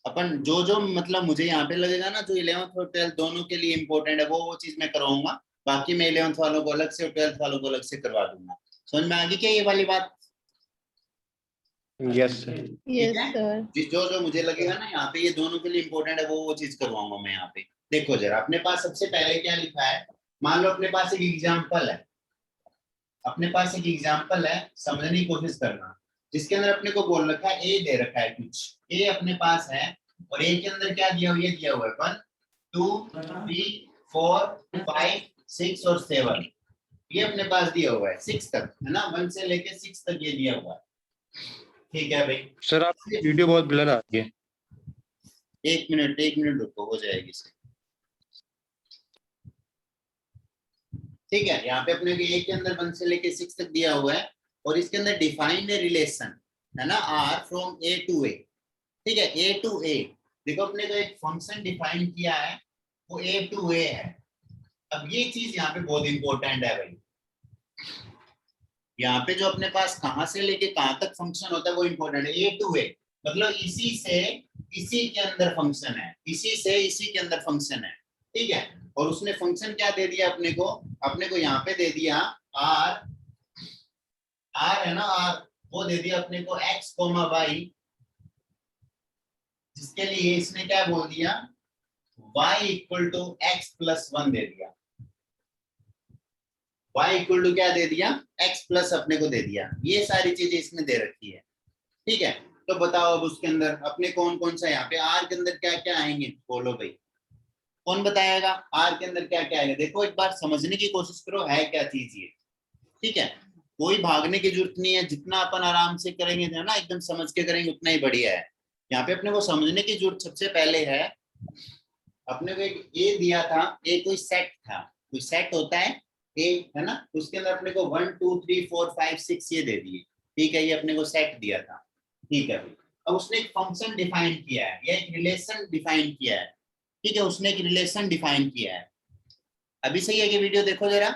अपन जो जो मतलब मुझे यहाँ पे लगेगा ना, जो 11th और 12th दोनों के लिए इंपॉर्टेंट है, वो चीज मैं करवाऊंगा। बाकी मैं 11th वालों को अलग से और 12th वालों को अलग से करवा दूंगा। समझ में आ गई क्या ये वाली बात? Yes sir. ठीक है। जो जो मुझे लगेगा ना यहाँ पे ये दोनों के लिए इंपॉर्टेंट है, वो चीज करवाऊंगा मैं यहाँ पे। देखो जरा, अपने पास सबसे पहले क्या लिखा है। मान लो अपने पास एक एग्जाम्पल है, अपने पास एक एग्जाम्पल है, समझने की कोशिश करना। जिसके अंदर अपने को बोल रखा है, ए दे रखा है कुछ, ए अपने पास है, और ए के अंदर क्या दिया हुआ है, दिया हुआ है 1 2 3 4 5 6 और 7। ये अपने पास दिया हुआ है 6 तक, है ना, 1 से लेके 6 तक ये दिया हुआ है। ठीक है भाई। सर आप वीडियो बहुत ब्लर आ रही है। एक मिनट रुको, हो जाएगी सर। ठीक है, यहाँ पे अपने को ए के अंदर 1 से लेके 6 तक दिया हुआ है, और इसके अंदर डिफाइंड रिलेशन है ना, आर फ्रॉम ए टू ए। ठीक है, ए टू ए। देखो अपने को एक फंक्शन डिफाइन किया है, वो ए टू ए है। अब ये चीज यहाँ पे बहुत इंपॉर्टेंट है भाई। यहाँ पे जो अपने पास कहां से लेके कहां तक फंक्शन होता है वो इंपॉर्टेंट है। ए टू ए मतलब इसी से इसी के अंदर फंक्शन है, इसी से इसी के अंदर फंक्शन है। ठीक है, और उसने फंक्शन क्या दे दिया अपने को यहाँ पे दे दिया आर, आर है ना, आर, वो दे दिया अपने को एक्स कोमा वाई, जिसके लिए इसने क्या बोल दिया, y equal to x plus 1 दे दिया। y इक्वल टू क्या दे दिया, x प्लस अपने को दे दिया। ये सारी चीजें इसमें दे रखी है। ठीक है, तो बताओ अब उसके अंदर अपने कौन कौन सा, यहाँ पे आर के अंदर क्या क्या आएंगे, बोलो भाई, कौन बताएगा आर के अंदर क्या क्या आएगा? देखो एक बार समझने की कोशिश करो है क्या चीज ये। ठीक है, कोई भागने की जरूरत नहीं है, जितना अपन आराम से करेंगे ना, एकदम समझ के करेंगे, उतना ही बढ़िया है। यहाँ पे अपने को समझने की जरूरत सबसे पहले है, अपने को एक ए दिया था, ए कोई सेट था, कोई सेट होता है ए, है ना, उसके अंदर अपने को 1 2 3 4 5 6 ये दे दिए। ठीक है, ये अपने को सेट दिया था। ठीक है भाई, अब उसने एक फंक्शन डिफाइन किया है, या एक रिलेशन डिफाइन किया है। ठीक है, उसने एक रिलेशन डिफाइन किया है। अभी सही है कि वीडियो देखो जरा।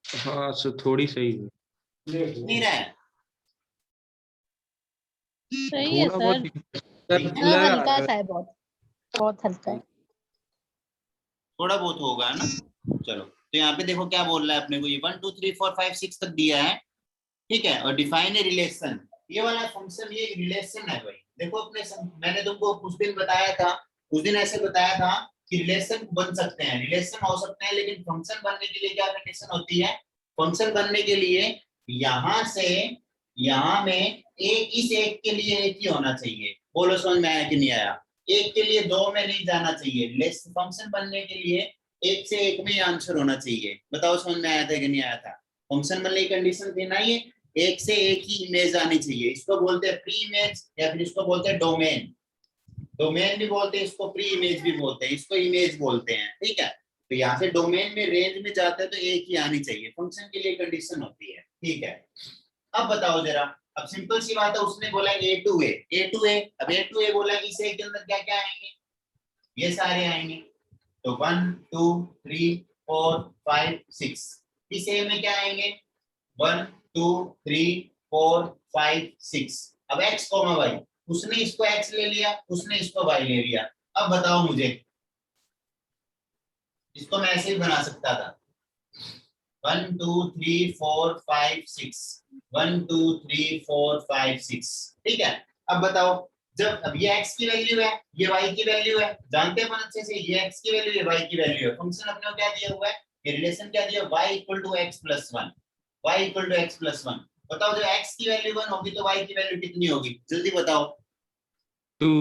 हाँ सर थोड़ी सही है। नहीं रहा है? सही है थोड़ा सर। बहुत हाँ, ब्लर आ हल्का रहा सा है, बहुत बहुत हल्का है। थोड़ा बहुत होगा ना। चलो, तो यहाँ पे देखो क्या बोल रहा है अपने को, ये 1 2 3 4 5 6 तक दिया है। ठीक है, और डिफाइन ए रिलेशन, ये वाला फंक्शन ये रिलेशन है भाई। देखो अपने मैंने तुमको कुछ दिन बताया था, कुछ दिन ऐसे बताया था कि रिलेशन बन सकते हैं, रिलेशन हो सकते हैं, लेकिन फंक्शन बनने के लिए क्या कंडीशन होती है? फंक्शन बनने के लिए यहां से यहां में एक, इस एक के लिए एक ही होना चाहिए। बोलो समझ में आया कि नहीं आया? एक के लिए दो में नहीं जाना चाहिए। फंक्शन बनने के लिए एक से एक में आंसर होना चाहिए। बताओ समझ में आया था कि नहीं आया था? फंक्शन बनने की कंडीशन थी ना ये, एक से एक ही इमेज आनी चाहिए। इसको बोलते हैं प्री इमेज, या फिर इसको बोलते हैं डोमेन। डोमेन भी बोलते हैं इसको, प्री इमेज भी बोलते हैं इसको, इमेज बोलते हैं। ठीक है, तो यहाँ से डोमेन में रेंज में जाता है तो एक ही आनी चाहिए, फंक्शन के लिए कंडीशन होती है। ठीक है, अब बताओ जरा, अब सिंपल सी बात है, उसने बोला ए टू ए, ए टू ए, अब ए टू ए बोला, इस ए के अंदर क्या क्या आएंगे, ये सारे आएंगे। तो 1 2 3 4 5 6, इस ए में क्या आएंगे, 1 2 3 4 5 6। अब x कोमा वाई, उसने इसको x ले लिया, उसने इसको y ले लिया। अब बताओ मुझे, इसको मैं ऐसे ही बना सकता था, 1 2 3 4 5 6, 1 2 3 4 5 6। ठीक है, अब बताओ, जब अब ये x की वैल्यू है, ये y की वैल्यू है, जानते हैं अच्छे से, ये x की वैल्यू है, y की वैल्यू है। फंक्शन अपने को क्या दिया हुआ है, ये रिलेशन क्या दिया, y equal to x plus 1, y equal to x plus 1। बताओ जब x की वैल्यू 1 होगी तो y की वैल्यू कितनी होगी, जल्दी बताओ। 2।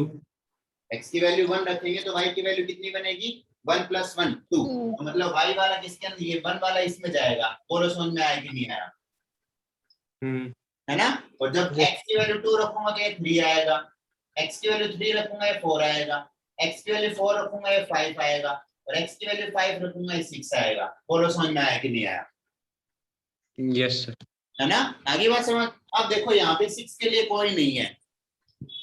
x की वैल्यू 1 रखेंगे तो y की वैल्यू कितनी बनेगी, 1 प्लस 1 2। मतलब y वाला किसके अंदर, ये 1 वाला इसमें जाएगा। बोलो समझ में आया कि नहीं आया? है ना। और जब x की वैल्यू 2 रखूंगा तो ये 3 आएगा, x की वैल्यू 3 रखूंगा ये 4 आएगा, x की वैल्यू 4 रखूंगा ये 5 आएगा, और x की वैल्यू 5 रखूंगा ये 6 आएगा। बोलो समझ में आया कि नहीं आया? Yes sir. है ना, आगे बात समझ। अब देखो यहाँ पे 6 के लिए कोई नहीं है,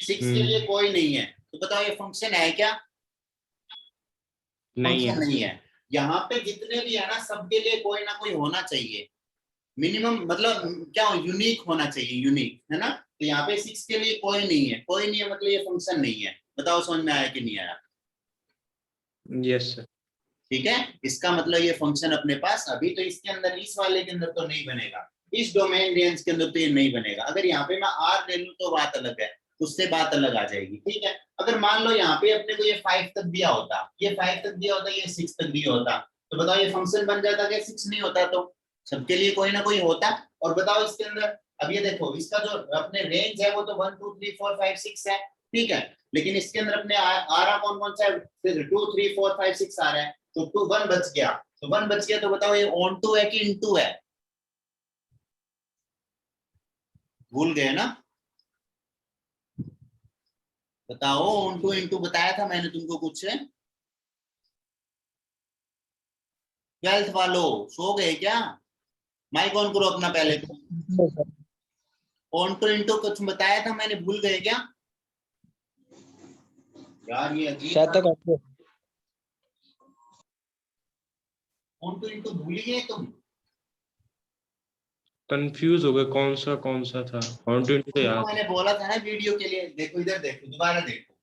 6 के लिए कोई नहीं है, तो बताओ ये फंक्शन है क्या? नहीं फंक्शन है। नहीं है। यहाँ पे जितने भी है ना, सबके लिए कोई ना कोई होना चाहिए। मिनिमम मतलब क्या यूनिक होना चाहिए, यूनिक, है ना। तो यहाँ पे 6 के लिए कोई नहीं है, कोई नहीं है मतलब ये फंक्शन नहीं है। बताओ समझ में आया कि नहीं आया? Yes sir. ठीक है, इसका मतलब ये फंक्शन अपने पास अभी तो इसके अंदर, इस वाले के अंदर तो नहीं बनेगा, इस डोमेन रेंज के अंदर तो ये नहीं बनेगा। अगर यहाँ पे मैं आर ले लूं तो बात अलग है, उससे बात अलग आ जाएगी। ठीक है, अगर मान लो यहाँ पे अपने को ये 5 तक दिया होता, ये 5 तक दिया होता, ये 6 तक दिया होता, तो बताओ ये फंक्शन बन जाता क्या? 6 नहीं होता तो सबके लिए कोई ना कोई होता। और बताओ इसके अंदर अब ये देखो, इसका जो अपने रेंज है वो तो 1 2 3 4 5 6 है। ठीक है, लेकिन इसके अंदर अपने आ रहा कौन कौन सा है? 2 3 4 5 6 आ रहा है, तो 2 1 बच गया। तो 1 बच गया, तो बताओ ये ऑन टू है कि इनटू है? भूल गए ना? बताओ, ऑन टू इनटू बताया था मैंने तुमको कुछ से? 12th वालों सो गए क्या? माइक ऑन करो अपना पहले तो। ऑन टू इनटू कुछ बताया था मैंने, भूल गए क्या यार? ये अजीब, ऑन टू इनटू भूल गए तुम? कंफ्यूज हो गए कौन सा था। ऑन तो तुमको याद है। मैंने बोला था ना वीडियो के लिए, देखो इधर देखो, दोबारा देखो।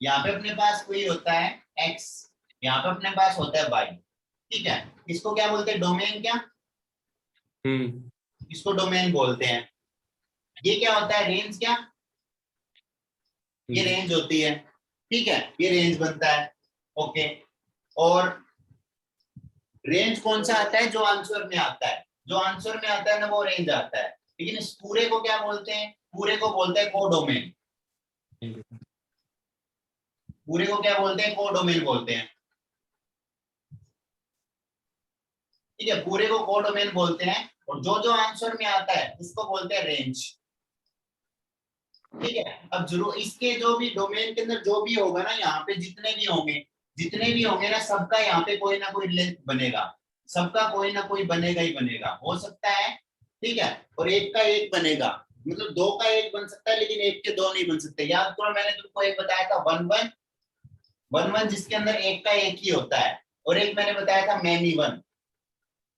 यहाँ पे अपने पास कोई होता है x, यहाँ पे अपने पास होता है y। ठीक है, इसको क्या बोलते हैं? डोमेन। क्या इसको डोमेन बोलते हैं। ये क्या होता है? रेंज। क्या ये रेंज होती है? ठीक है, ये रेंज बनता है। ओके, और रेंज कौन सा आता है? जो आंसर में आता है, जो आंसर में आता है ना वो रेंज आता है। लेकिन इस पूरे को क्या बोलते हैं? पूरे को बोलते हैं कोडोमेन। पूरे को क्या बोलते हैं? कोडोमेन बोलते हैं। ठीक है, पूरे को कोडोमेन बोलते हैं, और जो जो आंसर में आता है उसको बोलते हैं रेंज। ठीक है, अब जरूर इसके जो भी डोमेन के अंदर जो भी होगा ना, यहाँ पे जितने भी होंगे ना, सबका यहाँ पे कोई ना कोई लेंथ बनेगा, सबका कोई ना कोई बनेगा ही बनेगा, हो सकता है। ठीक है, और एक का एक बनेगा, मतलब दो का एक बन सकता है, लेकिन एक के दो नहीं बन सकते। याद करो मैंने तुमको एक बताया था 1 1 जिसके अंदर एक का एक ही होता है, और एक मैंने बताया था many one.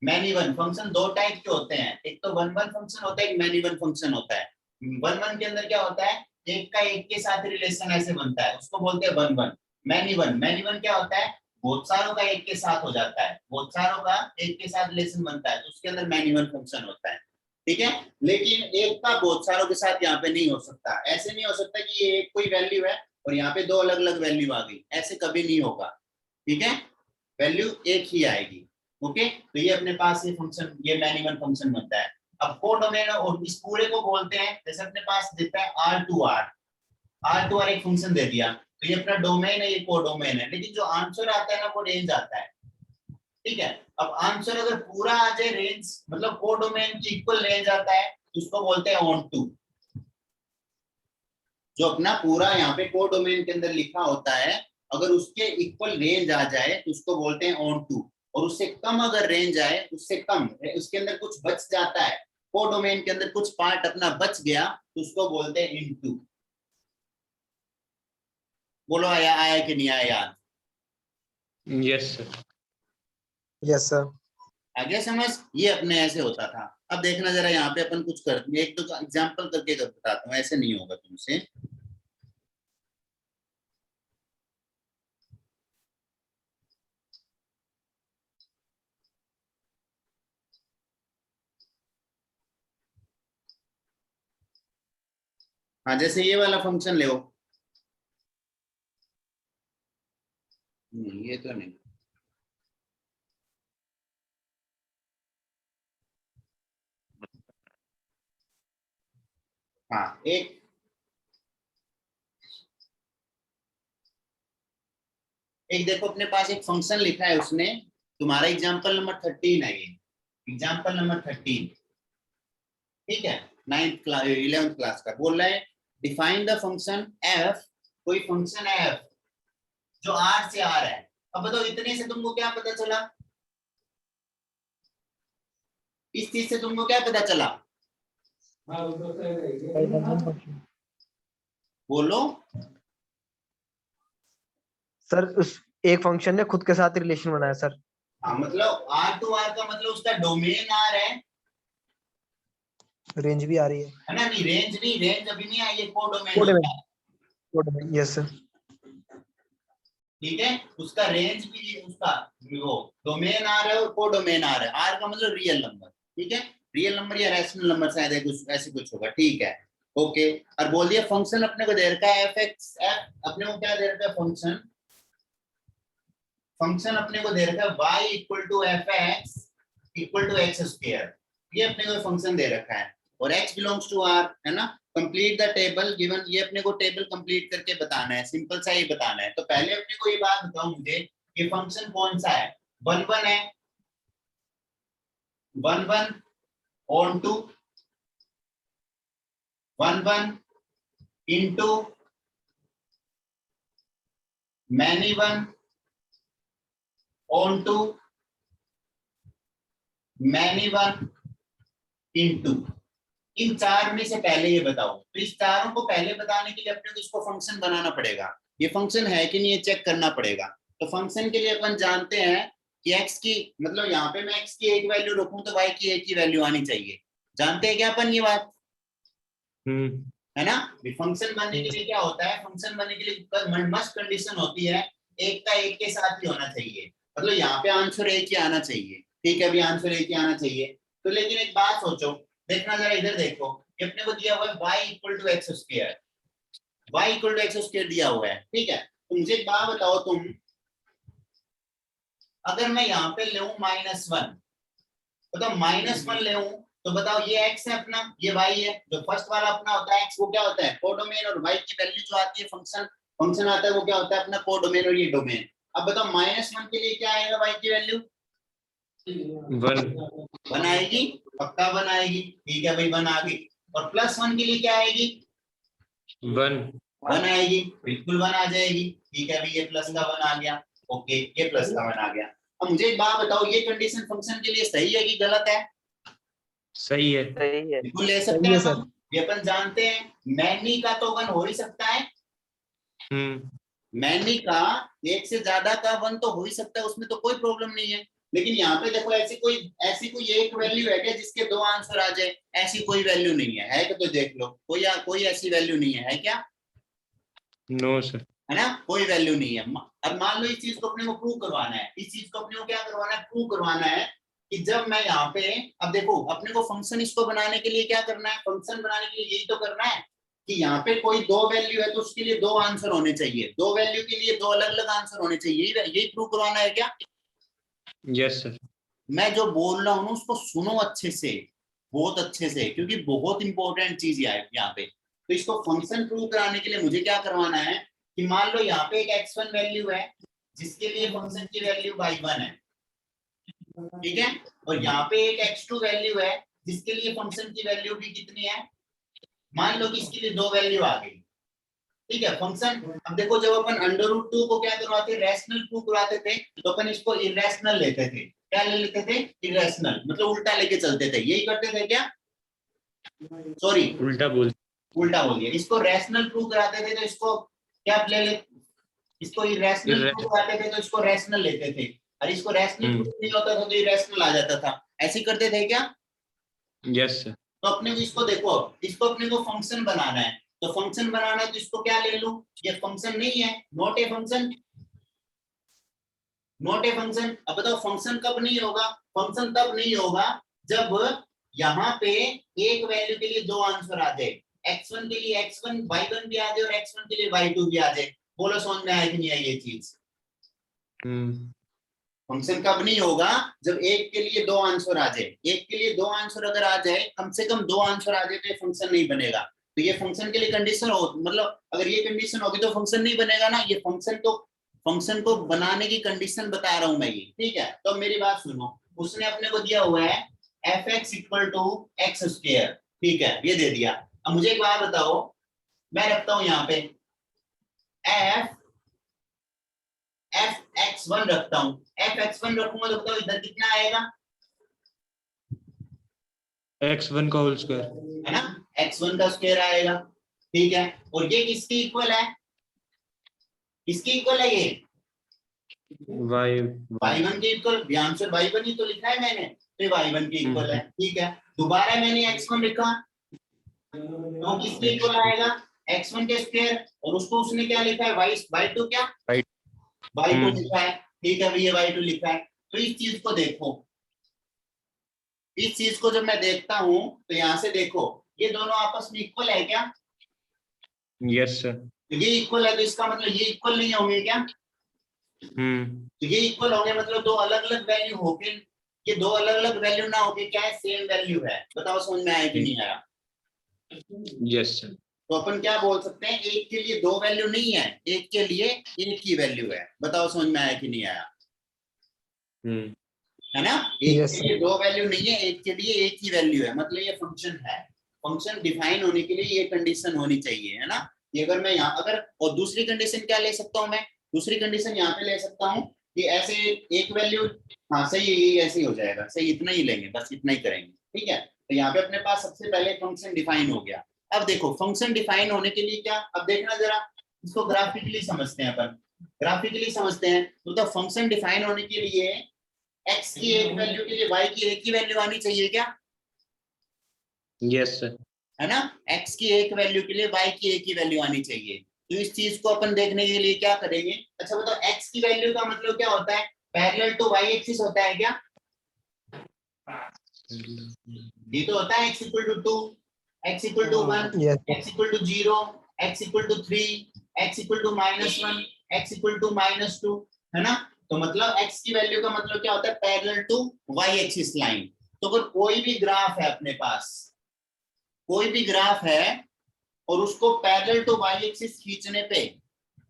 Many one function दो टाइप के होते हैं, एक तो 1 1 फंक्शन होता है, एक मैनी वन फंक्शन होता है। 1 1 के अंदर क्या होता है? एक का एक के साथ रिलेशन ऐसे बनता है, उसको बोलते हैं 1 1। मैनी वन क्या होता है? बहुत सारों का एक के साथ हो जाता है, बहुत सारों का एक के साथ रिलेशन बनता है, तो उसके अंदर मैनी वन फंक्शन होता है। ठीक है, लेकिन एक का बहुत सारों के साथ यहाँ पे नहीं हो सकता। ऐसे नहीं हो सकता कि ये एक कोई वैल्यू है और यहाँ पे दो अलग अलग वैल्यू आ गई, ऐसे कभी नहीं होगा। ठीक है, वैल्यू एक ही आएगी। ओके, तो ये अपने पास ये फंक्शन, ये मैनी वन फंक्शन बनता है। अब कोडोमेन, और इस पूरे को बोलते हैं, जैसे अपने पास देता है R2R एक फंक्शन दे दिया, तो ये अपना डोमेन है, ये कोडोमेन है, लेकिन जो आंसर आता है ना वो रेंज आता है। ठीक है, अब आंसर अगर पूरा आ जाए रेंज, मतलब कोडोमेन की इक्वल रेंज आता है, तो उसको बोलते हैं ऑन टू। जो अपना पूरा यहाँ पे कोडोमेन के अंदर लिखा होता है, अगर उसके इक्वल रेंज आ जाए तो उसको बोलते हैं ऑन टू, और उससे कम अगर रेंज आए, उससे कम उसके अंदर कुछ बच जाता है, कोडोमेन के अंदर कुछ पार्ट अपना बच गया, तो उसको बोलते हैं इनटू। बोलो आया, आया कि नहीं आया याद? Yes sir. Yes sir. आगे समझ? ये अपने ऐसे होता था। अब देखना जरा यहाँ पे अपन कुछ कर, एक तो एग्जाम्पल करके बताता हूँ, ऐसे नहीं होगा तुमसे। हाँ, जैसे ये वाला फंक्शन ले, ये तो नहीं। हाँ, एक देखो अपने पास एक फंक्शन लिखा है उसने, तुम्हारा एग्जाम्पल नंबर 13 है ये, एग्जाम्पल नंबर 13। ठीक है, 9th क्लास 11th क्लास का बोल रहा है, डिफाइन द फंक्शन एफ। कोई फंक्शन है एफ जो आर से आ रहा है। अब बताओ इतने से तुमको क्या पता चला? इस चीज से तुमको क्या पता चला? बोलो। सर उस एक फंक्शन ने खुद के साथ रिलेशन बनाया सर। हाँ, मतलब R2R का मतलब उसका डोमेन आर है, रेंज भी आ रही है ना? नहीं रेंज नहीं, रेंज अभी नहीं आई, ये कोडोमेन कोड होता है, में। Yes sir. ठीक है। उसका रेंज भी, उसका वो डोमेन आ रहा है और कोडोमेन आ रहा है। आर का मतलब रियल नंबर, ठीक है, रियल नंबर या रैशनल नंबर शायद है, कुछ ऐसे कुछ होगा, ठीक है। ओके, और बोल दिया फंक्शन अपने को दे रखा है एफ एक्स, एफ अपने को क्या दे रखा है फंक्शन, फंक्शन अपने को दे रखा है y equal to f x equal to x square, ये अपने को फंक्शन दे रखा है, और x बिलोंग्स टू r, है ना। कंप्लीट द टेबल गिवन, ये अपने को टेबल कंप्लीट करके बताना है, सिंपल सा ही बताना है। तो पहले अपने को ये बात बताओ मुझे, ये फंक्शन कौन सा है, 1 1 है, 1 1 onto 1 1 into many 1 onto many 1 into, इन चार में से पहले ये बताओ। तो इस चारों को पहले बताने के लिए अपने को इसको फंक्शन बनाना पड़ेगा, ये फंक्शन है कि नहीं ये चेक करना पड़ेगा। तो फंक्शन के लिए अपन जानते हैं कि x की, मतलब यहाँ पे मैं x की एक वैल्यू रखूं तो y की एक ही वैल्यू आनी चाहिए, जानते हैं क्या अपन ये बात, है ना। फंक्शन बनने के लिए क्या होता है, फंक्शन बनने के लिए मस्ट कंडीशन होती है एक का एक के साथ ही होना चाहिए, मतलब यहाँ पे आंसर एक ही आना चाहिए, ठीक है, अभी आंसर एक ही आना चाहिए। तो लेकिन एक बात सोचो, देखना जरा इधर देखो, ये अपने को दिया हुआ है y equal to x square, y equal to x square दिया हुआ है, ठीक है। तो मुझे एक बात बताओ तुम, अगर मैं यहाँ पे ले -1, बताओ -1 ले तो बताओ ये x है अपना, ये y है, जो फर्स्ट वाला अपना होता है x वो क्या होता है कोडोमेन, और y की वैल्यू जो आती है फंक्शन, फंक्शन आता है वो क्या होता है अपना कोडोमेन और ये डोमेन। अब बताओ -1 के लिए क्या आएगा y की वैल्यू, 1 आएगी, पक्का 1 आएगी, ठीक है भाई 1 आ गई। और +1 के लिए क्या आएगी, 1 आएगी, बिल्कुल 1 आ जाएगी, ठीक है भाई ये प्लस का 1 आ गया, ओके ये प्लस का 1 आ गया। अब मुझे एक बात बताओ, ये कंडीशन फंक्शन के लिए सही है कि गलत है, सही है। बिल्कुल ले सकते हैं अपन, ये अपन जानते हैं, मैनी का तो 1 हो ही सकता है, मैनी का एक से ज्यादा का 1 तो हो ही सकता है, उसमें तो कोई प्रॉब्लम नहीं है। लेकिन यहाँ पे देखो ऐसी कोई एक वैल्यू है क्या जिसके 2 आंसर आ जाए, ऐसी कोई वैल्यू नहीं है क्या, तो देख लो कोई ऐसी वैल्यू नहीं है क्या, नो सर। है ना, कोई वैल्यू नहीं है। अब मान लो इस चीज को अपने को प्रूव करवाना है, इस चीज को अपने को क्या करवाना है, प्रूव करवाना है कि जब मैं यहाँ पे, अब देखो अपने को फंक्शन इसको बनाने के लिए क्या करना है, फंक्शन बनाने के लिए यही तो करना है कि यहाँ पे कोई 2 वैल्यू है तो उसके लिए 2 आंसर होने चाहिए, 2 वैल्यू के लिए 2 अलग अलग आंसर होने चाहिए, यही प्रूव करवाना है क्या। Yes sir. मैं जो बोल रहा हूँ उसको सुनो अच्छे से, बहुत अच्छे से, क्योंकि बहुत इंपॉर्टेंट चीज यहाँ पे। तो इसको फंक्शन प्रूव कराने के लिए मुझे क्या करवाना है कि मान लो यहाँ पे एक x1 वैल्यू है जिसके लिए फंक्शन की वैल्यू y1 है, ठीक है, और यहाँ पे एक x2 वैल्यू है जिसके लिए फंक्शन की वैल्यू भी कितनी है, मान लो कि इसके लिए 2 वैल्यू आ गई, ठीक है। फंक्शन, अब देखो जब अपन √2 को क्या करवाते, रैशनल प्रूव करवाते थे, तो अपन इसको इरेशनल लेते थे, क्या ले लेते थे, इरेशनल, मतलब उल्टा लेके चलते थे, यही करते थे क्या, सॉरी उल्टा बोल दिया। इसको रैशनल प्रूव कराते थे तो इसको क्या ले, इसको इरेशनल प्रूव कराते थे तो इसको रैशनल लेते थे, और इसको रैशनल प्रूव नहीं होता था तो इरेशनल आ जाता था, ऐसे करते थे क्या। Yes sir. तो अपने को इसको देखो, इसको अपने को फंक्शन बनाना है, तो फंक्शन बनाना है तो इसको क्या ले लूं, ये फंक्शन नहीं है, not a function, not a function. अब बताओ फंक्शन कब नहीं होगा, फंक्शन तब नहीं होगा जब यहाँ पे एक वैल्यू के लिए 2 आंसर आ जाए, x1 के लिए x1 y1 भी आ जाए और x1 के लिए y2 भी आ जाए। बोलो समझ में आया कि नहीं आई ये चीज। फंक्शन कब नहीं होगा, जब एक के लिए 2 आंसर आ जाए, एक के लिए 2 आंसर अगर आ जाए, कम से कम 2 आंसर आ जाए तो ये फंक्शन नहीं बनेगा। तो ये फंक्शन के लिए कंडीशन हो, मतलब अगर ये कंडीशन होगी तो फंक्शन नहीं बनेगा ना, ये फंक्शन को बनाने की कंडीशन बता रहा हूं मैं ये, ठीक है। तो मेरी बात सुनो, उसने अपने को दिया हुआ है f x equal to x square, ठीक है, ये दे दिया। अब मुझे एक बात बताओ, मैं रखता हूं यहाँ पे f(x1) रखता हूं, f(x1) रखूंगा तो बताओ इधर कितना आएगा, x1 का होल स्क्वायर, है ना, x1 का स्क्वायर आएगा, ठीक है। और ये किसकी इक्वल है, किसकी इक्वल है, ये y y1 के इक्वल, ध्यान से y1 ही तो लिखा है मैंने, तो y1 के इक्वल है, ठीक है। दोबारा मैंने x1 लिखा तो किसके इक्वल आएगा, x1 के स्क्वायर, और उसको उसने क्या लिखा है, y2 क्या, y2 लिखा है। ठीक है भैया, y2 लिखा है। तो इस चीज को देखो, इस चीज को जब मैं देखता हूं तो यहाँ से देखो ये दोनों आपस में इक्वल है क्या, यस सर। ये इक्वल है तो इसका मतलब ये इक्वल नहीं होंगे क्या, तो ये इक्वल होंगे मतलब दो अलग अलग वैल्यू होके, ये दो अलग अलग वैल्यू ना होके क्या है, सेम वैल्यू है। बताओ समझ में आया कि नहीं आया। Yes sir. तो अपन क्या बोल सकते हैं, एक के लिए दो वैल्यू नहीं है, एक के लिए एक ही वैल्यू है। बताओ समझ में आया कि नहीं आया, है ना। एक Yes, के लिए दो वैल्यू नहीं है, एक के लिए एक ही वैल्यू है, मतलब ये फंक्शन है। फंक्शन डिफाइन होने के लिए ये कंडीशन होनी चाहिए, है ना। ये अगर मैं यहाँ अगर, और दूसरी कंडीशन क्या ले सकता हूँ मैं, दूसरी कंडीशन यहाँ पे ले सकता हूँ कि ऐसे एक वैल्यू, हाँ सही है, ये ऐसे ही हो जाएगा, सही इतना ही लेंगे, बस इतना ही करेंगे। ठीक है, तो यहाँ पे अपने पास सबसे पहले फंक्शन डिफाइन हो गया। अब देखो फंक्शन डिफाइन होने के लिए क्या, अब देखना जरा, इसको ग्राफिकली समझते हैं अपन, ग्राफिकली समझते हैं। तो फंक्शन डिफाइन होने के लिए x की एक वैल्यू के लिए y की एक ही वैल्यू आनी चाहिए क्या, यस सर। है ना। x की एक वैल्यू के लिए y की एक ही वैल्यू आनी चाहिए। तो इस चीज को अपन देखने के लिए क्या करेंगे, अच्छा बताओ x की वैल्यू का मतलब क्या होता है, पैरेलल टू y एक्सिस होता है क्या, ये तो होता है x equal to 2, x equal to 1, yes, x equal to 0, x equal to 3, x equal to -1, x equal to -2, है ना। तो मतलब x की वैल्यू का मतलब क्या होता है, parallel to y axis line. तो अगर कोई भी ग्राफ है अपने पास, कोई भी ग्राफ है और उसको पैरेलल टू y एक्सिस खींचने पे,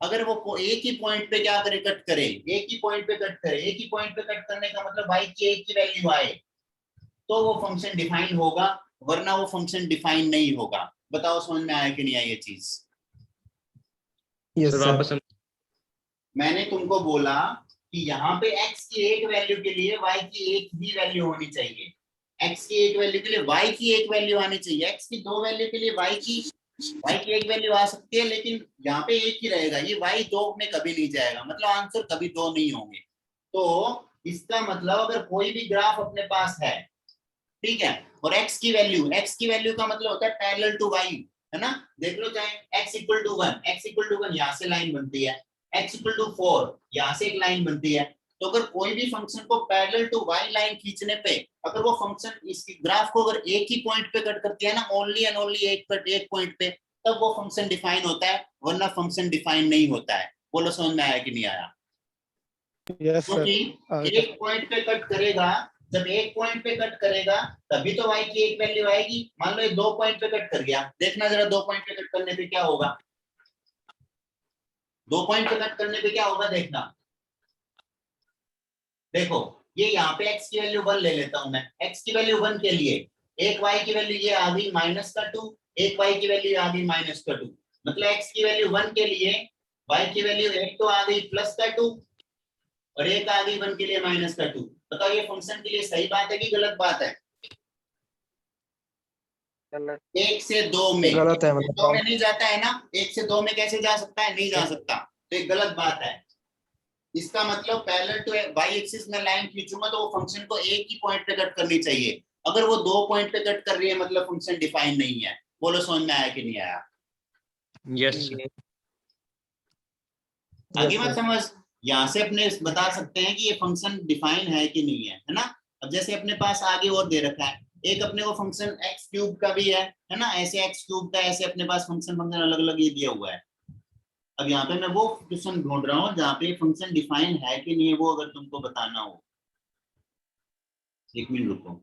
अगर वो एक ही पॉइंट पे क्या करे, कट करे, एक ही पॉइंट पे कट करे, एक ही पॉइंट पे कट करने का मतलब y की एक ही वैल्यू आए, तो वो फंक्शन डिफाइन होगा, वरना वो फंक्शन डिफाइन नहीं होगा। बताओ समझ में आया कि नहीं आया ये चीज। yes, sir sir. वापस मैंने तुमको बोला कि यहाँ पे x की एक वैल्यू के लिए y की एक ही वैल्यू होनी चाहिए, x की एक वैल्यू के लिए y की एक वैल्यू आनी चाहिए, x की दो वैल्यू के लिए y की एक वैल्यू आ सकती है, लेकिन यहाँ पे एक ही रहेगा, ये y दो में कभी नहीं जाएगा, मतलब आंसर कभी दो नहीं होंगे। तो इसका मतलब अगर कोई भी ग्राफ अपने पास है, ठीक है, और x की वैल्यू का मतलब होता है पैरेलल टू y, है ना। देख लो चाहे x equal to 1, x equal to 1 यहाँ से लाइन बनती है, x इक्वल टू 4 यहाँ से एक लाइन बनती है। तो अगर कोई भी फंक्शन को पैरेलल टू y लाइन खींचने पे, अगर वो फंक्शन इस ग्राफ को अगर एक ही पॉइंट पे कट करती है ना, ओनली एंड ओनली एक पॉइंट पे, तब वो फंक्शन डिफाइन होता है, वरना फंक्शन डिफाइन नहीं होता है। बोलो समझ में आया कि नहीं आया। Yes, sir. क्योंकि एक पॉइंट पे कट करेगा, जब एक पॉइंट पे कट करेगा तभी तो y की एक वैल्यू आएगी। मान लो ये दो पॉइंट पे कट कर गया, देखना जरा दो पॉइंट पे कट करने पे क्या होगा, दो पॉइंट पे कट करने पे क्या होगा देखना। देखो ये यहाँ पे x की वैल्यू 1 ले लेता हूं मैं, x की वैल्यू 1 के लिए एक y की वैल्यू ये आ गई -2, एक y की वैल्यू आ गई -2, मतलब x की वैल्यू 1 के लिए y की वैल्यू एक तो आ गई +2 और एक आ गई 1 के लिए -2। बताओ ये फंक्शन के लिए सही बात है कि गलत बात है, एक से दो में, गलत है दो मतलब में नहीं जाता है ना, एक से दो में कैसे जा सकता है, नहीं जा सकता, तो एक गलत बात है। इसका मतलब पैरेलल टू y एक्सिस में लाइन खींचूंगा तो वो फंक्शन को एक ही पॉइंट पे कट करनी चाहिए, अगर वो दो पॉइंट पे कट कर रही है मतलब फंक्शन डिफाइन नहीं है। बोलो समझ में आया कि नहीं आया। यस आगे yes, मत sir. समझ, यहाँ से अपने बता सकते हैं कि ये फंक्शन डिफाइन है कि नहीं है ना। अब जैसे अपने पास आगे और दे रखा है, एक अपने को फंक्शन एक्स क्यूब का भी है ना, ऐसे एक्स क्यूब का, ऐसे अपने पास फंक्शन अलग अलग ये दिया हुआ है। अब यहाँ पे मैं वो क्वेश्चन ढूंढ रहा हूँ जहाँ पे फंक्शन डिफाइन है कि नहीं है, वो अगर तुमको बताना हो। एक मिनट रुको,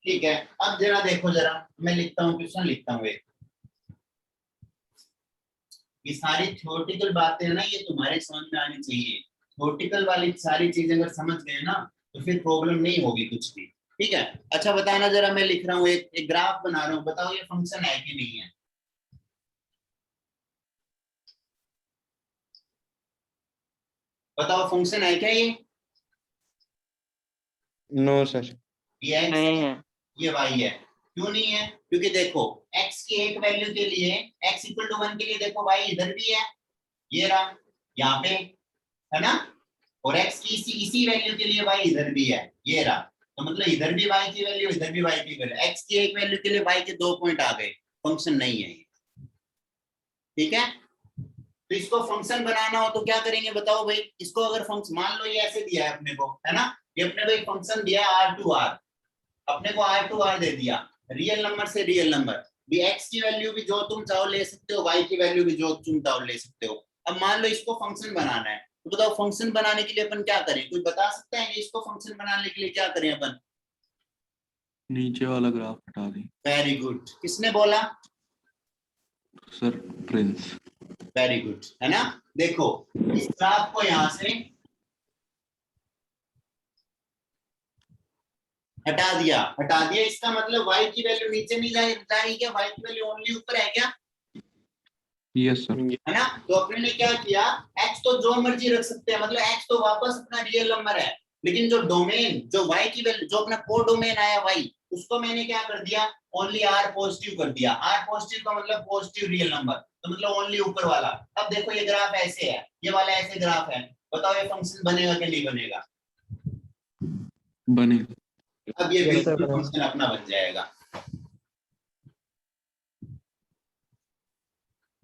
ठीक है। अब जरा देखो, जरा मैं लिखता हूँ, क्वेश्चन लिखता हूँ एक। ये सारी थ्योरेटिकल बातें है ना, ये तुम्हारे समझ में आनी चाहिए। थ्योरेटिकल वाली सारी चीजें अगर समझ गए ना तो फिर प्रॉब्लम नहीं होगी कुछ भी। ठीक है, अच्छा बताना जरा, मैं लिख रहा हूँ एक ग्राफ बना रहा हूँ, बताओ ये फंक्शन है कि नहीं है। बताओ फंक्शन है क्या नो सर। ये x नहीं है, है। ये y है। क्यों नहीं है? क्योंकि देखो x की एक वैल्यू के लिए x इक्वल टू 1 के लिए देखो y इधर भी है, ये रहा यहाँ पे, है ना, और x की इसी वैल्यू के लिए y इधर भी है, ये रहा। तो मतलब इधर भी y की वैल्यू, इधर भी y की वैल्यू, x की एक वैल्यू के लिए y के 2 पॉइंट आ गए, फंक्शन नहीं है ये। ठीक है, तो इसको फंक्शन बनाना हो तो क्या करेंगे बताओ भाई। इसको अगर फंक्शन मान लो, ये ऐसे दिया है अपने को, है ना, ये अपने को एक फंक्शन दिया है R2R, अपने को R2R दे दिया, रियल नंबर से रियल नंबर भी, x की वैल्यू भी जो तुम चाहो ले सकते हो, y की वैल्यू भी जो तुम चाहो ले सकते हो। अब मान लो इसको फंक्शन बनाना है, तो बताओ फंक्शन बनाने के लिए अपन क्या करें, कोई बता सकता है कि इसको फंक्शन बनाने के लिए क्या करें अपन? नीचे वाला ग्राफ हटा दें वेरी गुड, किसने बोला? Sir, Prince. वेरी गुड, है ना। देखो इस ग्राफ को यहां से हटा दिया, इसका मतलब y की वैल्यू नीचे नहीं जा रही क्या, y की वैल्यू ओनली ऊपर है क्या, यस सर। है ना। तो अपने ने क्या किया, x तो जो मर्जी रख सकते हैं, मतलब x तो वापस अपना रियल नंबर है, लेकिन जो डोमेन, जो y की वैल्यू, जो अपना को डोमेन आया y, उसको मैंने क्या कर दिया, ओनली r पॉजिटिव कर दिया। r पॉजिटिव का मतलब पॉजिटिव रियल नंबर, तो मतलब ओनली ऊपर वाला। अब देखो ये ग्राफ ऐसे है, ये वाला ऐसे ग्राफ है, बताओ ये फंक्शन बनेगा कि नहीं बनेगा? बने। अब ये बिल्कुल बिल्कुल बनेगा। फंक्शन अपना बन जाएगा।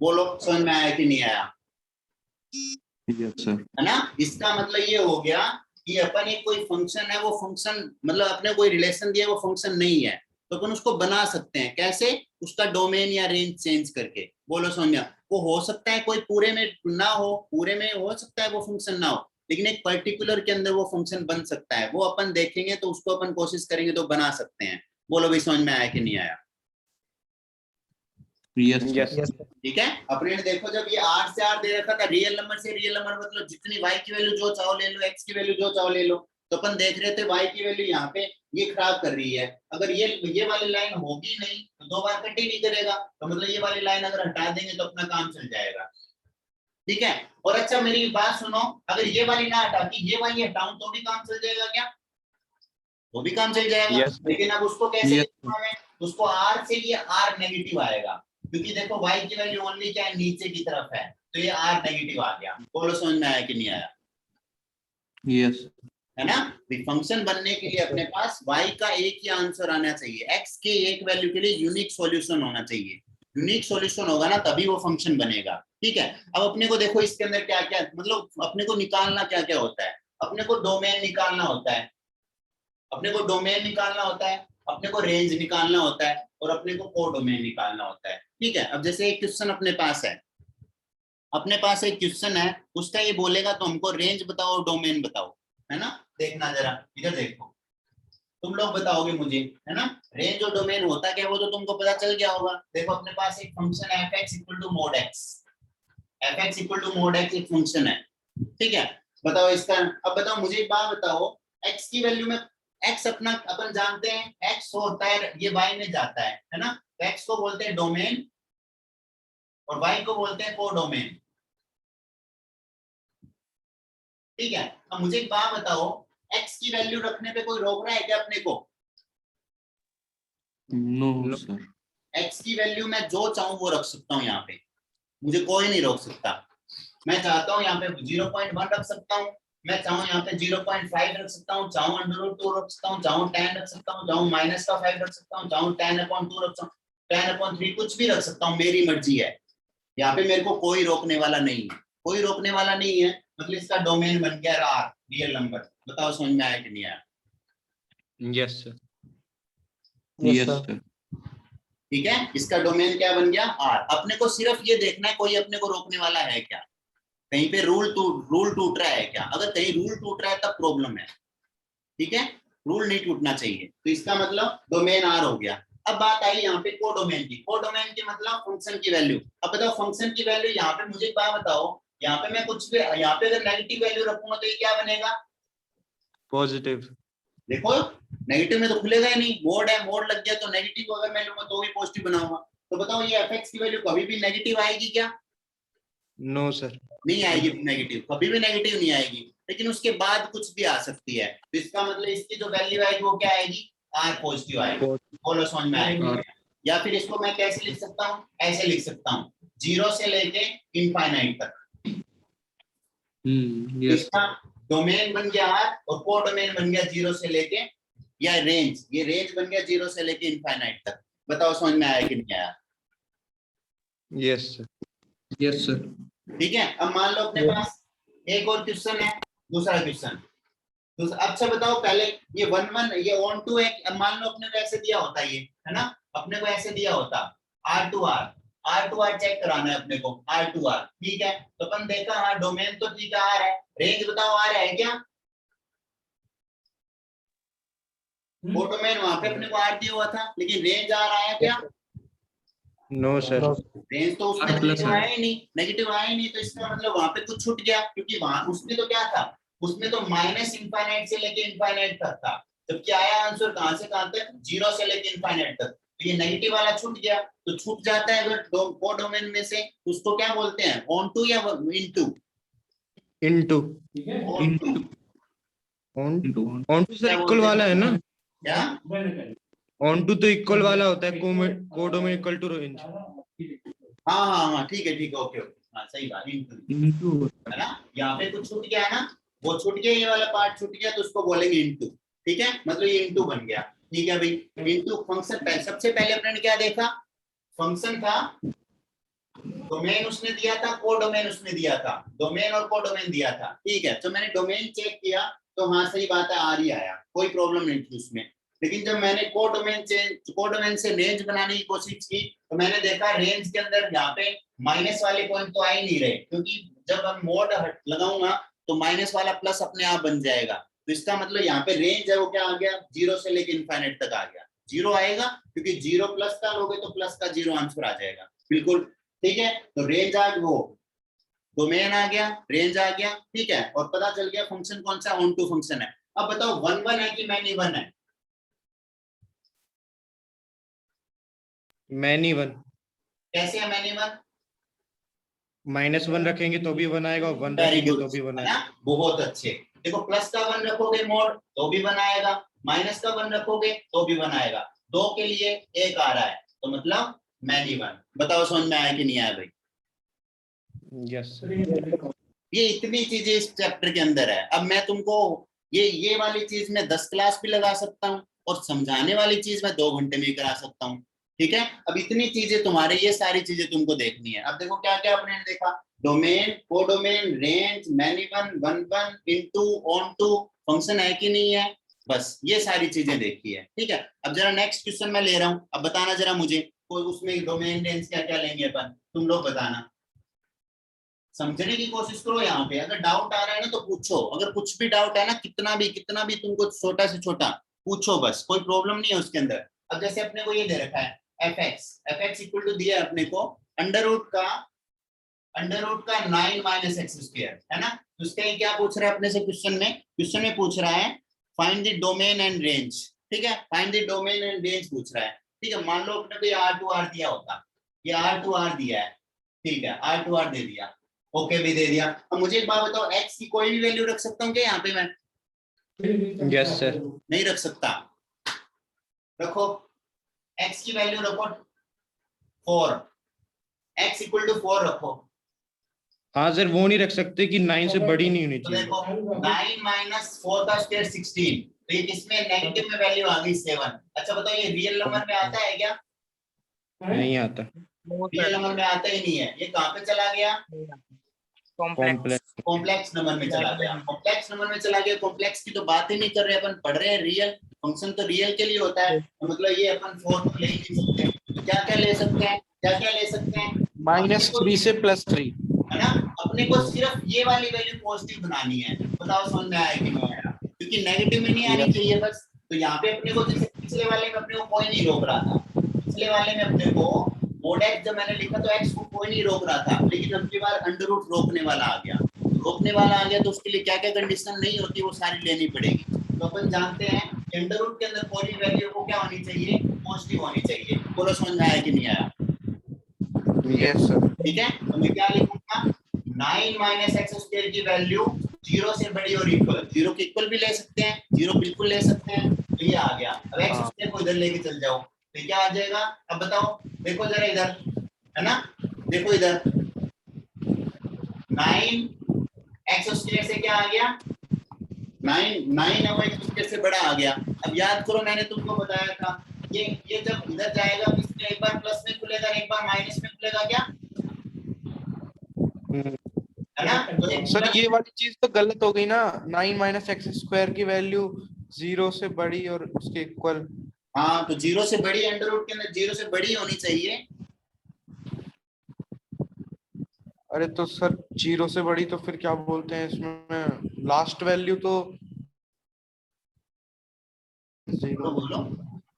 बोलो समझ में आया कि नहीं आया? Yes sir. है ना। इसका मतलब ये हो गया कि अपन एक कोई फंक्शन है, वो फंक्शन मतलब अपने कोई रिलेशन दिया, वो फंक्शन नहीं है, तो अपन उसको बना सकते हैं। कैसे? उसका डोमेन या रेंज चेंज करके। बोलो समझ में? वो हो सकता है कोई पूरे में ना हो, पूरे में हो सकता है वो फंक्शन ना हो, लेकिन एक पर्टिकुलर के अंदर वो फंक्शन बन सकता है। वो अपन देखेंगे तो उसको अपन कोशिश करेंगे तो बना सकते हैं। बोलो भाई समझ में आया कि नहीं आया? Yes yes sir. यस ठीक है, अपने ने देखो जब ये r से r दे रखा था, रियल नंबर से रियल नंबर, मतलब जितनी y की वैल्यू जो चाहो ले लो, x की वैल्यू जो चाहो ले लो। तो अपन देख रहे थे y की वैल्यू यहाँ पे ये खराब कर रही है, अगर ये वाली लाइन होगी नहीं तो 2 बार कट ही नहीं करेगा, तो मतलब ये वाली लाइन अगर हटा देंगे तो अपना काम चल जाएगा। ठीक है, और अच्छा मेरी बात सुनो, अगर ये वाली ना हटा के ये वाली हटाऊं तो भी काम चल जाएगा क्या? वो भी काम चल जाएगा। Yes. लेकिन अब उसको कैसे Yes. लिखना है? उसको r से ये r नेगेटिव आएगा, क्योंकि देखो y की वैल्यू ओनली क्या है, नीचे की तरफ है, तो ये r नेगेटिव आ गया। बोलो समझ में आया कि नहीं आया? यस। है ना। फंक्शन बनने के लिए अपने पास y का एक ही आंसर आना चाहिए, x के एक वैल्यू के लिए यूनिक सॉल्यूशन होना चाहिए। यूनिक सॉल्यूशन होगा ना तभी वो फंक्शन बनेगा। ठीक है, अब अपने को देखो इसके अंदर क्या क्या, मतलब अपने को निकालना क्या क्या होता है। अपने को डोमेन निकालना होता है, अपने को डोमेन निकालना होता है, अपने को रेंज निकालना होता है, और अपने को कोडोमेन निकालना होता है। ठीक है, अब जैसे एक क्वेश्चन अपने पास है, अपने पास एक क्वेश्चन है, उसका ये बोलेगा तो हमको रेंज बताओ, डोमेन बताओ, है ना। देखना जरा इधर देखो, तुम लोग बताओगे मुझे, है ना। रेंज और डोमेन होता क्या वो तो तुमको पता चल गया होगा। देखो अपने पास एक फंक्शन है fx equal to mod x, fx equal to mod x एक फंक्शन है। ठीक है, बताओ इसका, अब बताओ मुझे एक बात बताओ, x की वैल्यू में x अपना अपन जानते हैं x होता है ये y में जाता है ना, तो x को बोलते हैं डोमेन और y को बोलते हैं कोडोमेन। ठीक है, अब मुझे एक बात बताओ, x की वैल्यू रखने पे कोई रोक रहा है क्या अपने को? No No. सर। x की वैल्यू मैं जो चाहूं वो रख सकता हूं यहाँ पे, मुझे कोई नहीं रोक सकता। मैं चाहता हूं यहाँ पे 0.1 रख सकता हूँ, मैं चाहूँ यहाँ पे 0.5 रख सकता हूँ, चाहूँ √2 रख सकता हूँ, चाहूँ 10 रख सकता हूँ, चाहूँ -5 रख सकता हूँ, चाहूँ 10/2 रख सकता हूँ, 10/3 कुछ भी रख सकता हूँ, मेरी मर्जी है। यहाँ पे मेरे को कोई रोकने वाला नहीं है, कोई रोकने वाला नहीं है, मतलब इसका डोमेन बन गया r रियल नंबर। बताओ समझ में आया कि नहीं आया? Yes, sir. Yes sir sir. ठीक है, इसका डोमेन क्या बन गया r। अपने को सिर्फ ये देखना है कोई अपने को रोकने वाला है क्या, कहीं पे रूल टूट रहा है क्या। अगर कहीं रूल टूट रहा है तब प्रॉब्लम है। ठीक है, रूल नहीं टूटना चाहिए, तो इसका मतलब डोमेन r हो गया। अब बात आई यहाँ पे कोडोमेन की। कोडोमेन की मतलब फंक्शन की वैल्यू। अब बताओ फंक्शन की वैल्यू यहाँ पे मुझे क्या बताओ, यहाँ पे मैं कुछ भी, यहाँ पे अगर नेगेटिव वैल्यू रखूंगा तो ये क्या बनेगा? Positive. देखो नेगेटिव में तो खुलेगा ही नहीं, मोड है, मोड लग गया तो नेगेटिव अगर मैं लूंगा तो भी पॉजिटिव बनाऊंगा। तो बताओ ये fx की वैल्यू कभी भी नेगेटिव आएगी क्या? No sir. नहीं आएगी नेगेटिव, कभी भी नेगेटिव नहीं आएगी, लेकिन उसके बाद कुछ भी आ सकती है। तो इसका मतलब इसकी जो वैल्यू आएगी वो क्या आएगी, आर पॉजिटिव आएगी। बोलो समझ में आएगी? या फिर इसको मैं कैसे लिख सकता हूँ, ऐसे लिख सकता हूँ, 0 से लेके इनफाइनाइट तक। यस इसका डोमेन बन गया आर और को डोमेन बन गया 0 से लेके, या रेंज, ये रेंज बन गया 0 से लेके इनफाइनाइट तक। बताओ समझ में आया कि नहीं आया? Yes sir. Yes sir. ठीक है। अब मान लो अपने पास एक और क्वेश्चन है, दूसरा क्वेश्चन। अच्छा बताओ पहले ये 1 1 ये ऑन टू है। अब मान लो अपने को ऐसे दिया होता ये, है ना, अपने को ऐसे दिया होता R टू आर चेक कराना है अपने को, R टू आर। ठीक है, तो अपन देखा हाँ डोमेन तो ठीक है आर है, रेंज बताओ आर है क्या? वो डोमेन वहां पे अपने को आर दिया हुआ था, लेकिन रेंज आर आया क्या? No sir. रेंज तो उसमें R प्लस नेगेटिव है। आया ही नहीं, नेगेटिव आया ही नहीं, तो इसका मतलब वहां पे कुछ छूट गया, क्योंकि वहां उसमें तो क्या था, उसमें तो माइनस इनफाइनाइट से लेके इनफाइनाइट तक था, जबकि आया आंसर कहां से कहां तक, 0 से लेके इनफाइनाइट तक। तो ये नेगेटिव वाला छूट गया, तो छूट जाता है अगर को डोमेन में से, उसको क्या बोलते हैं, ऑन टू या into? Into. Onto. Onto sir equal वाला है ना? क्या? ऑन टू तो इक्वल वाला होता है, कोडोमेन इक्वल टू रेंज। हाँ हाँ हाँ ठीक है ओके हाँ सही बात, इनटू है ना। यहाँ पे कुछ छूट गया है ना, वो छूट गया, ये वाला पार्ट छूट गया, तो उसको बोलेंगे इनटू। ठीक है, मतलब ये इनटू बन गया। ठीक है भाई, इनटू फंक्शन। सबसे पहले अपने ने क्या देखा, फंक्शन था, डोमेन उसने दिया था, को डोमेन उसने दिया था, डोमेन और को डोमेन दिया था। ठीक है, तो मैंने डोमेन चेक किया तो हाँ सही बात है, आर ही आया, कोई प्रॉब्लम नहीं थी उसमें। लेकिन जब मैंने को डोमेन से रेंज बनाने की कोशिश की, तो मैंने देखा रेंज के अंदर यहाँ पे माइनस वाले पॉइंट तो आ ही नहीं रहे, क्योंकि जब हम मोड लगाऊंगा तो माइनस वाला प्लस अपने आप बन जाएगा। तो इसका मतलब यहाँ पे रेंज है वो क्या आ गया, 0 से लेकर इनफाइनाइट तक आ गया। 0 आएगा, क्योंकि 0 प्लस का लोगे तो प्लस का 0 आंसर आ जाएगा, बिल्कुल। ठीक है, तो रेंज आ गया, वो डोमेन आ गया, रेंज आ गया। ठीक है, और पता चल गया फंक्शन कौन सा, ऑन टू फंक्शन है। अब बताओ 1 1 है कि मैनी 1 है? मैनी 1। कैसे है मैनी 1? -1 रखेंगे तो भी 1 आएगा, और 1 वेरी रखेंगे गुड, तो भी 1 है आएगा। ना, बहुत अच्छे। देखो प्लस का 1 रखोगे मोड तो भी 1 आएगा, माइनस का 1 रखोगे तो भी 1 आएगा। 2 के लिए 1 आ रहा है, तो मतलब मैनी 1। बताओ समझ में आया कि नहीं आया भाई? यस। ये इतनी चीजें इस चैप्टर के अंदर है। अब मैं तुमको ये वाली चीज में 10 क्लास भी लगा सकता हूँ, और समझाने वाली चीज मैं 2 घंटे में करा सकता हूँ। ठीक है, अब इतनी चीजें तुम्हारे, ये सारी चीजें तुमको देखनी है। अब देखो क्या क्या आपने देखा, domain, codomain, range, many 1, 1 1, into, onto, function है कि नहीं है, बस ये सारी चीजें देखी है। ठीक है, अब जरा नेक्स्ट क्वेश्चन मैं ले रहा हूँ, अब बताना जरा मुझे, कोई उसमें डोमेन रेंज क्या क्या लेंगे अपन, तुम लोग बताना, समझने की कोशिश करो। यहाँ पे अगर डाउट आ रहा है ना तो पूछो, अगर कुछ भी डाउट है ना, कितना भी तुमको छोटा से छोटा पूछो, बस कोई प्रॉब्लम नहीं है उसके अंदर। अब जैसे अपने को ये दे रखा है fx इक्वल टू दिया है अपने को अंडर रूट का 9 माइनस एक्स स्क्वायर, है ना। तो उसके क्या पूछ रहा है अपने से, क्वेश्चन में पूछ रहा है find the domain and range. ठीक है, find the domain and range पूछ रहा है। ठीक है, मान लो अपने को ये R2R दिया होता, ये R2R दिया है, ठीक है, R2R दे दिया, ओके भी दे दिया। अब मुझे एक बात बताओ, x की कोई भी वैल्यू रख सकता हूँ क्या यहाँ पे मैं? Yes sir. नहीं रख सकता। रखो, x की वैल्यू रखो 4, x इक्वल टू 4 रखो। हाँ सर, वो नहीं रख सकते कि 9 से बड़ी नहीं होनी तो चाहिए। देखो 9 माइनस 4 का स्क्वायर 16, तो ये किसमें नेगेटिव में वैल्यू आ गई 7। अच्छा बताओ ये रियल नंबर में आता है क्या? नहीं आता। रियल नंबर में आता ही नहीं है, ये कहाँ पे चला गया? कॉम्प्लेक्स। कॉम्प्लेक्स नंबर में चला गया, कॉम्प्लेक्स नंबर में चला गया। कॉम्प्लेक्स की तो बात ही नहीं कर रहे, अपन पढ़ रहे हैं रियल। फंक्शन तो रियल के लिए होता है, तो मतलब ये अपन 4 तो ले ही नहीं सकते। तो क्या क्या ले सकते हैं, क्या क्या ले सकते हैं? -3 से +3, है ना, अपने को सिर्फ ये वाली वैल्यू पॉजिटिव बनानी है। बताओ समझ में आया कि नहीं आया? क्योंकि नेगेटिव में नहीं आनी चाहिए बस। तो यहाँ पे अपने को, जैसे पिछले वाले में अपने को कोई नहीं रोक रहा था, पिछले वाले में अपने को मोड एक्स जब मैंने लिखा तो एक्स को कोई नहीं रोक रहा था, लेकिन अब की बार अंडर रूट रोकने वाला आ गया। रोकने वाला आ गया तो उसके लिए क्या क्या कंडीशन नहीं होती वो सारी लेनी पड़ेगी। तो अपन जानते हैं अंडर रूट के अंदर कोई भी वैल्यू को क्या होनी चाहिए, पॉजिटिव होनी चाहिए। बोलो समझ में आया कि नहीं आया? Yes sir. ठीक है, तो मैं क्या लिखूंगा, 9 माइनस एक्स स्क्वायर की वैल्यू 0 से बड़ी और इक्वल, 0 के इक्वल भी ले सकते हैं, 0 बिल्कुल ले सकते हैं, तो ये आ गया। अब एक्स स्क्वायर को इधर लेके चल जाओ तो क्या आ जाएगा, अब बताओ, देखो जरा इधर, है ना, देखो इधर 9 एक्स स्क्वायर से क्या आ गया, 9 अब एक्स स्क्वायर से बड़ा आ गया। अब याद करो मैंने तुमको बताया था, ये जब इधर जाएगा तो इसमें एक बार प्लस में खुलेगा, एक बार माइनस में खुलेगा, क्या है ना। तो एक सर ये वाली चीज तो गलत हो गई ना, 9 माइनस एक्स स्क्वायर की वैल्यू 0 से बड़ी और उसके इक्वल। हाँ, तो 0 से बड़ी अंडर रूट के अंदर 0 से बड़ी होनी चाहिए। अरे तो सर 0 से बड़ी तो फिर क्या बोलते हैं इसमें, लास्ट वैल्यू तो तो 0। बोलो,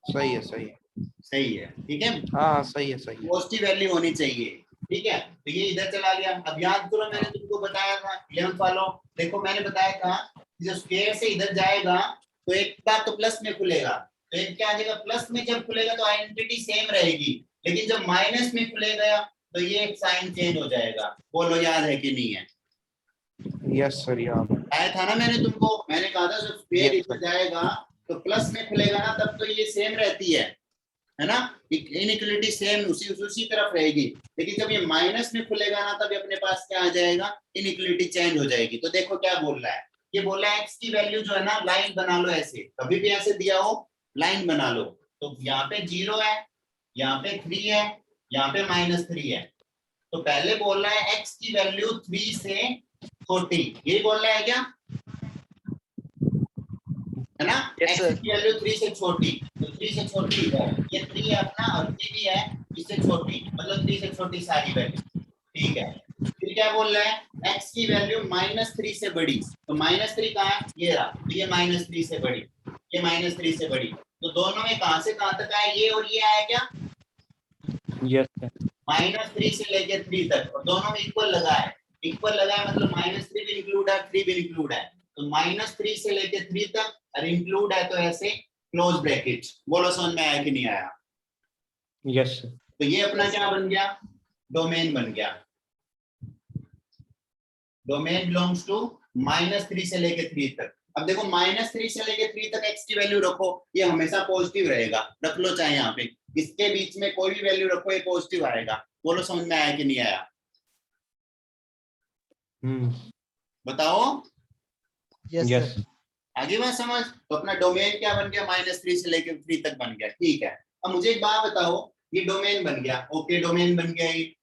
सही है, सही है, सही है, ठीक है, हाँ सही है, सही है। पॉजिटिव वैल्यू होनी चाहिए, ठीक है। तो ये इधर चला गया। अब याद करो मैंने तुमको बताया था 11th वालों, देखो मैंने बताया था जो स्क्वायर से इधर जाएगा तो एक बार तो प्लस में खुलेगा, तो एक क्या आ जाएगा, प्लस में जब खुलेगा तो आइडेंटिटी सेम रहेगी, लेकिन जब माइनस में खुलेगा तो ये साइन चेंज हो जाएगा। बोलो याद है कि नहीं है? यस सर, याद है। आया था ना मैंने तुमको, मैंने कहा था जब स्क्वायर Yes, इधर जाएगा तो प्लस में खुलेगा ना, तब तो ये सेम रहती है ना, इनइक्वालिटी सेम उसी तरफ रहेगी, लेकिन जब ये माइनस में खुलेगा ना तब अपने पास क्या आ जाएगा, इनइक्वालिटी चेंज हो जाएगी। तो देखो क्या बोल रहा है, ये बोल रहा है एक्स की वैल्यू जो है ना, लाइन बना लो ऐसे, कभी भी ऐसे दिया हो लाइन बना लो, तो यहाँ पे 0 है, यहाँ पे 3 है, यहाँ पे -3 है। तो पहले बोल रहा है एक्स की वैल्यू 3 से छोटी, यही बोल रहा है क्या, है ना, Yes, sir. x की वैल्यू 3 से छोटी, तो 3 से छोटी है, ये 3 है अपना और 3 भी है, इससे छोटी, मतलब 3 से छोटी सारी वैल्यू, ठीक है। फिर क्या बोल रहा है, x की वैल्यू -3 से बड़ी, तो -3 कहाँ है, ये रहा, तो ये -3 से बड़ी, ये -3 से बड़ी, तो दोनों में कहां से कहां तक आया, ये और ये आया क्या, यस सर, -3 से लेके 3 तक, और दोनों में इक्वल लगा है, इक्वल लगा है मतलब -3 भी इंक्लूड है, 3 भी इंक्लूड है, तो -3 से लेके 3 तक, और इंक्लूड है तो ऐसे क्लोज ब्रैकेट। बोलो समझ में आया कि नहीं आया? यस सर, तो ये अपना क्या बन गया, डोमेन बन गया, डोमेन बिलोंग्स टू -3 से लेके 3 तक। अब देखो -3 से लेके 3 तक x की वैल्यू रखो, ये हमेशा पॉजिटिव रहेगा, रख लो चाहे यहाँ पे, इसके बीच में कोई भी वैल्यू रखो ये पॉजिटिव आएगा। बोलो समझ में आया कि नहीं आया? बताओ, यस आगे बात समझ। तो अपना डोमेन क्या बन गया, -3 से लेकर 3 तक बन गया, ठीक है। अब मुझे एक बात बताओ, ये डोमेन बन गया, ओके डोमेन बन गया, ये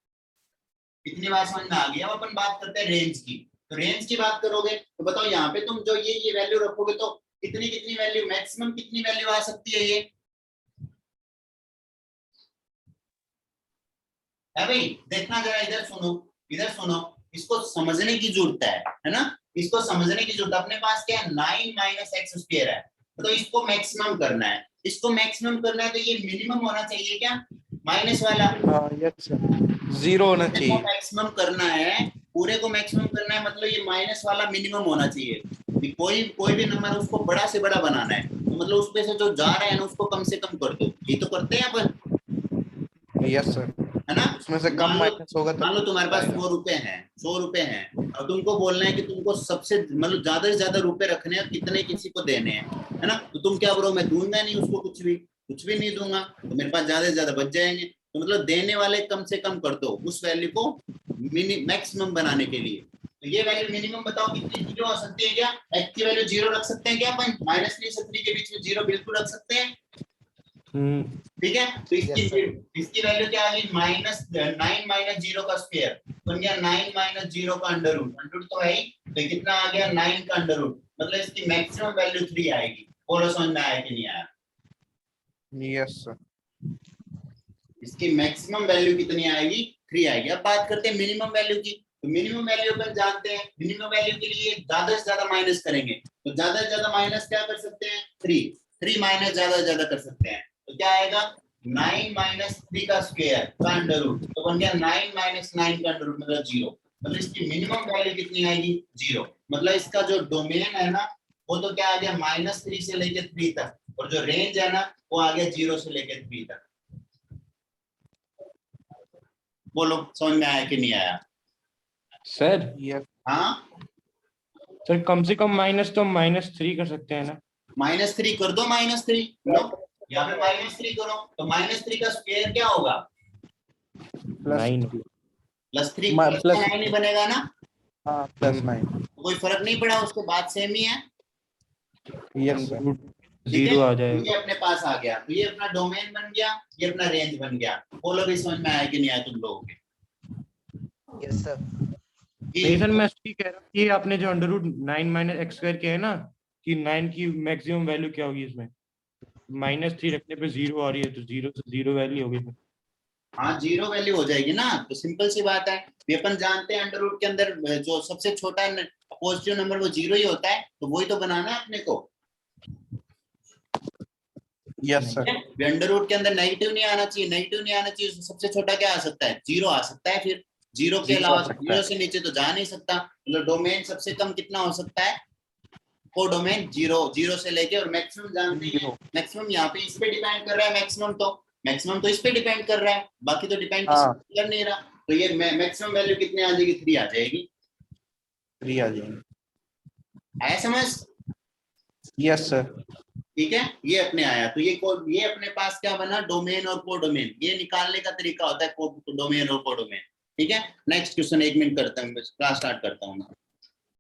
इतनी बात समझ में आ गई। अब अपन बात करते हैं रेंज की, तो रेंज की बात करोगे तो बताओ यहाँ पे तुम जो ये वैल्यू रखोगे तो कितनी कितनी वैल्यू, मैक्सिमम कितनी वैल्यू आ सकती है, ये है भाई, देखना जरा, इधर सुनो, इधर सुनो, इसको समझने की जरूरत है ना, इसको समझने की जरूरत। अपने पास क्या है, 9 माइनस एक्स स्क्वायर है, तो इसको मैक्सिमम करना है, इसको मैक्सिमम करना है, तो ये मिनिमम होना चाहिए क्या, माइनस वाला, हाँ यस सर, 0 होना इसको चाहिए। मैक्सिमम करना है, पूरे को मैक्सिमम करना है, मतलब ये माइनस वाला मिनिमम होना चाहिए। कोई भी नंबर उसको बड़ा से बड़ा बनाना है, तो मतलब उसमें से जो जा रहा है ना उसको कम से कम कर दो, ये तो करते हैं अपन, यस सर, है ना। उसमें से कम माइनस होगा मान लो तब तुम्हारे पास आएगा। 100 रुपए हैं और तुमको बोलना है कि तुमको सबसे मतलब ज्यादा से ज्यादा रुपए रखने हैं, कितने किसी को देने हैं, है ना, तो तुम क्या बोलो, मैं दूंगा नहीं उसको, कुछ भी नहीं दूंगा, तो मेरे पास ज्यादा से ज्यादा बच जाएंगे, तो मतलब देने वाले कम से कम कर दो उस वैल्यू को मैक्सिमम बनाने के लिए। तो ये वैल्यू मिनिमम बताओ कितनी 0 हो सकती है क्या, x की वैल्यू 0 रख सकते हैं क्या अपन, -3 से 3 के बीच में 0 बिल्कुल रख सकते हैं, ठीक है। तो इसकी वैल्यू क्या आ गई, -9 माइनस 0 का स्क्वायर बन गया 9 माइनस 0 का अंडर रूट तो है ही, तो कितना आ गया 9 का अंडर रूट, मतलब इसकी मैक्सिमम वैल्यू 3 आएगी। बोलो समझ में आया कि नहीं आया? यस सर, इसकी मैक्सिमम वैल्यू कितनी आएगी, 3 आएगी। अब बात करते हैं मिनिमम वैल्यू की, तो मिनिमम वैल्यू अपन जानते हैं, मिनिमम वैल्यू के लिए ज्यादा से ज्यादा माइनस करेंगे, तो ज्यादा से ज्यादा माइनस क्या कर सकते हैं, 3 माइनस ज्यादा से ज्यादा कर सकते हैं, तो क्या आएगा 9 माइनस 3 का स्क्वायर का अंडर रूट, तो बन गया 9 माइनस 9 का अंडर रूट मतलब 0, मतलब इसकी मिनिमम वैल्यू कितनी आएगी 0, मतलब इसका जो डोमेन है ना वो तो क्या आ गया -3 से लेके 3 तक, और जो रेंज है ना वो आ गया 0 से लेके 3 तक। बोलो समझ में आया कि नहीं आया? सर यस हाँ सर कम से कम माइनस तो -3 कर सकते हैं ना? -3 कर दो, -3 लो, यहाँ पे -3 करो तो -3 का स्क्वायर क्या होगा? प्लस 9 +3 प्लस 9 ही बनेगा ना, हाँ +9 तो कोई फर्क नहीं पड़ा, उसके बाद सेम ही है। यस सर ठीक है, 0 आ तो जाएगा। ये अपने पास आ गया, तो ये अपना डोमेन बन गया, ये अपना रेंज बन गया। बोलो भी समझ में आया कि नहीं आया तुम लोगों के? Yes sir. नहीं सर, मैं इसलिए कह रहा हूँ कि आपने जो √9 - x² किया है ना, कि 9 की मैक्सिमम वैल्यू क्या होगी इसमें, -3 रखने पे 0 आ रही है, तो 0 से 0 वैल्यू होगी इसमें। हाँ 0 वैल्यू हो जाएगी ना, तो सिंपल सी बात है। ये अपन जानते हैं अंडर रूट के अंदर जो सबसे छोटा पॉजिटिव नंबर वो 0 ही होता है, तो वही तो बनाना है अपने को। यस सर अंडर रूट के अंदर नेगेटिव नहीं आना चाहिए, नेगेटिव नहीं आना चाहिए, सबसे छोटा क्या आ सकता है? 0 आ सकता है। फिर 0 के 0 अलावा आ सकता 0 है। से नीचे तो जा नहीं सकता। मतलब डोमेन सबसे कम कितना हो सकता है? कोडोमेन 0 से लेके, और मैक्सिमम जानते हैं, 0 मैक्सिमम यहाँ पे इस पे डिपेंड कर रहा है। मैक्सिमम तो इस पे डिपेंड कर रहा है, बाकी तो डिपेंड हाँ। कर नहीं रहा। तो ये मैक्सिमम वैल्यू कितने आ जाएगी? 3 आ जाएगी। 3 आ जाएंगे। आया समझ? यस सर ठीक है, ये अपने आया। तो ये अपने पास क्या बना? डोमेन और कोडोमेन। ये निकालने का तरीका होता है डोमेन और कोडोमेन। ठीक है, नेक्स्ट क्वेश्चन 1 मिनट करता हूँ, क्लास स्टार्ट करता हूँ।